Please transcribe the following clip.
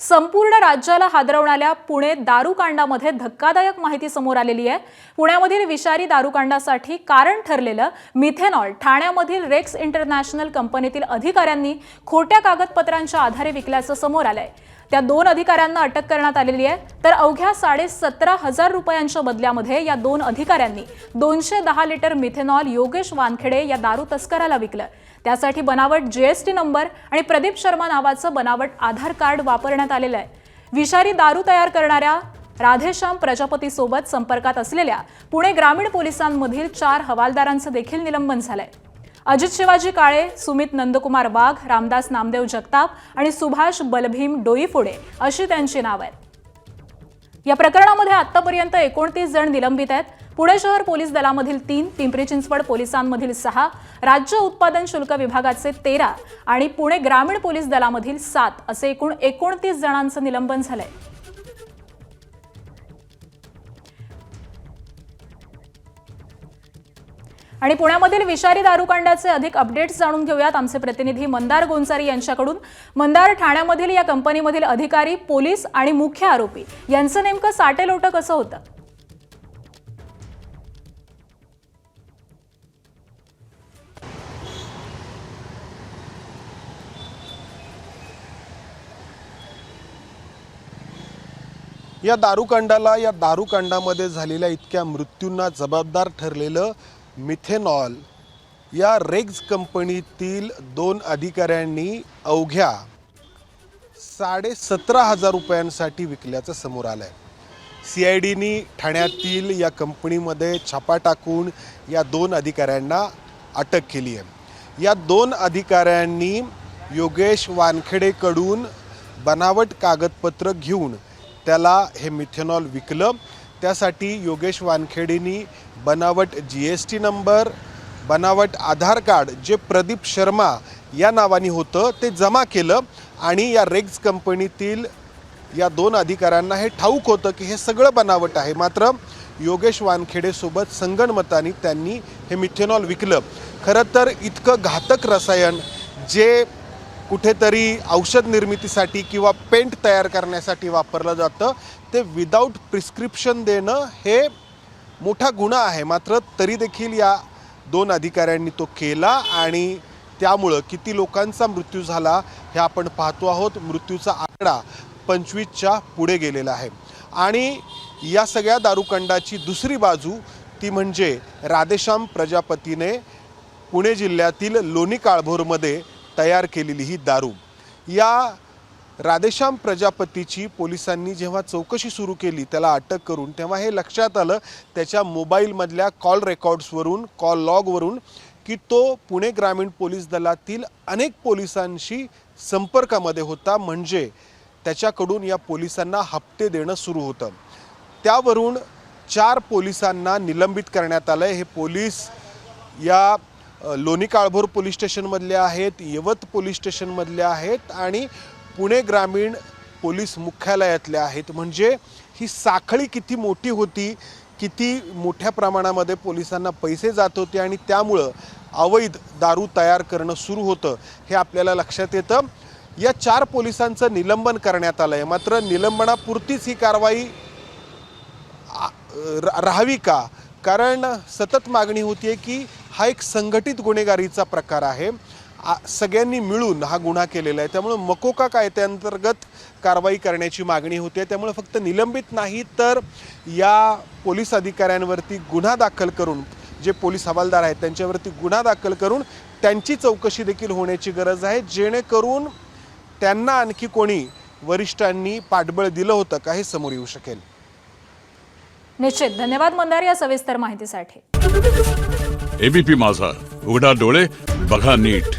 संपूर्ण राज्याला हादरवणाऱ्या पुणे दारूकांडामध्ये धक्कादायक माहिती समोर आलेली आहे। पुण्यामधील विषारी दारूकांडासाठी कारण ठरलेलं मिथेनॉल ठाण्यामधील रेक्स इंटरनॅशनल कंपनीतील अधिकाऱ्यांनी खोट्या कागदपत्रांच्या आधारे विकल्याचं समोर आलंय। त्या दोन अधिकाऱ्यांना अटक करण्यात आलेली आहे। तर अवघ्या 17,500 रुपयांच्या बदल्यामध्ये या दोन अधिकाऱ्यांनी 210 लिटर मिथेनॉल योगेश वानखेडे या दारू तस्कराला विकलं। त्यासाठी बनावट जीएसटी नंबर आणि प्रदीप शर्मा नावाचं बनावट आधार कार्ड वापरण्यात आलेलं आहे। विषारी दारू तयार करणाऱ्या राधेश्याम प्रजापती सोबत संपर्कात असलेल्या पुणे ग्रामीण पोलिसांमधील 4 हवालदारांचं देखील निलंबन झालंय। अजित शिवाजी काळे, सुमित नंदकुमार वाघ, रामदास नामदेव जगताप आणि सुभाष बलभीम डोईफोडे अशी त्यांची नावं आहेत। या प्रकरणामध्ये आतापर्यंत 29 जण निलंबित आहेत। पुणे शहर पोलीस दलामधील 3, पिंपरी चिंचवड पोलिसांमधील 6, राज्य उत्पादन शुल्क विभागाचे 13 आणि पुणे ग्रामीण पोलीस दलामधील 7 असे एकूण 29 जणांचं निलंबन झालंय। आणि पुण्यामधील विषारी दारूकांडाचे अधिक अपडेट्स जाणून घेऊयात आमचे प्रतिनिधी मंदार गोंचारी यांच्याकडून। मंदार, ठाण्यामधील या कंपनीमधील अधिकारी, पोलीस आणि मुख्य आरोपी यांचं नेमकं साटेलोटं कसं होतं? या दारूकांडामध्ये झालेल्या इतक्या मृत्यूंना जबाबदार ठरलेलं मिथेनॉल या रेग्स कंपनीतील 2 अधिकाऱ्यांनी अवघ्या 17,500 रुपयांसाठी विकल्याचं समोर आलंय। CIDनी ठाण्यातील या कंपनीमध्ये छापा टाकून या 2 अधिकाऱ्यांना अटक केली आहे। या 2 अधिकाऱ्यांनी योगेश वानखेडेकडून बनावट कागदपत्र घेऊन त्याला हे मिथेनॉल विकलं। त्यासाठी योगेश वानखेडेंनी बनावट GST नंबर, बनावट आधार कार्ड जे प्रदीप शर्मा या नावाने होतं ते जमा केलं आणि या रेग्स कंपनीतील या 2 अधिकाऱ्यांना हे ठाऊक होतं की हे सगळं बनावट आहे। मात्र योगेश वानखेडेसोबत संगनमताने त्यांनी हे मिथेनॉल विकलं। खरं तर इतकं घातक रसायन जे कुठेतरी औषध निर्मितीसाठी किंवा पेंट तयार करण्यासाठी वापरलं जातं ते विदाऊट प्रिस्क्रिप्शन देणं हे मोठा गुन्हा आहे। मात्र तरी देखील या 2 अधिकाऱ्यांनी तो केला आणि त्यामुळं किती लोकांचा मृत्यू झाला हे आपण पाहतो आहोत। मृत्यूचा आकडा 25च्या पुढे गेलेला आहे। आणि या सगळ्या दारूकांडाची दुसरी बाजू ती म्हणजे राधेश्याम प्रजापतीने पुणे जिल्ह्यातील लोणी काळभोरमध्ये तयार केलेली ही दारू। या राधेश्याम प्रजापतीची पोलिसांनी जेव्हा चौकशी सुरू केली त्याला अटक करून, तेव्हा हे लक्षात आलं त्याच्या मोबाईलमधल्या कॉल रेकॉर्ड्सवरून, कॉल लॉगवरून की तो पुणे ग्रामीण पोलीस दलातील अनेक पोलिसांशी संपर्कामध्ये होता। म्हणजे त्याच्याकडून या पोलिसांना हप्ते देणं सुरू होतं। त्यावरून 4 पोलिसांना निलंबित करण्यात आलं। हे पोलीस या लोणी काळभोर पोलीस स्टेशनमधले आहेत, यवत पोलीस स्टेशनमधले आहेत आणि पुणे ग्रामीण पोलीस मुख्यालयातले आहेत। म्हणजे ही साखळी किती मोठी होती, किती मोठ्या प्रमाणामध्ये पोलिसांना पैसे जात होते आणि त्यामुळं अवैध दारू तयार करणं सुरू होतं हे आपल्याला लक्षात येतं। या 4 पोलिसांचं निलंबन करण्यात आलं आहे। मात्र निलंबनापुरतीच ही कारवाई राहावी का? कारण सतत मागणी होती की हा एक संघटित गुन्हेगारीचा प्रकार आहे, सगळ्यांनी मिळून हा गुन्हा केलेला आहे। त्यामुळे मकोका कायद्याअंतर्गत कारवाई करण्याची मागणी होते। त्यामुळे फक्त निलंबित नाही तर या पोलीस अधिकाऱ्यांवरती गुन्हा दाखल करून, जे पोलीस हवालदार आहेत त्यांच्यावरती गुन्हा दाखल करून त्यांची चौकशी देखील होण्याची गरज आहे, जेणेकरून त्यांना आणखी कोणी वरिष्ठांनी पाठबळ दिलं होतं का हे समोर येऊ शकेल। निश्चित, धन्यवाद मंदार या सविस्तर माहितीसाठी। ABP माझा, उघडा डोळे बघा नीट।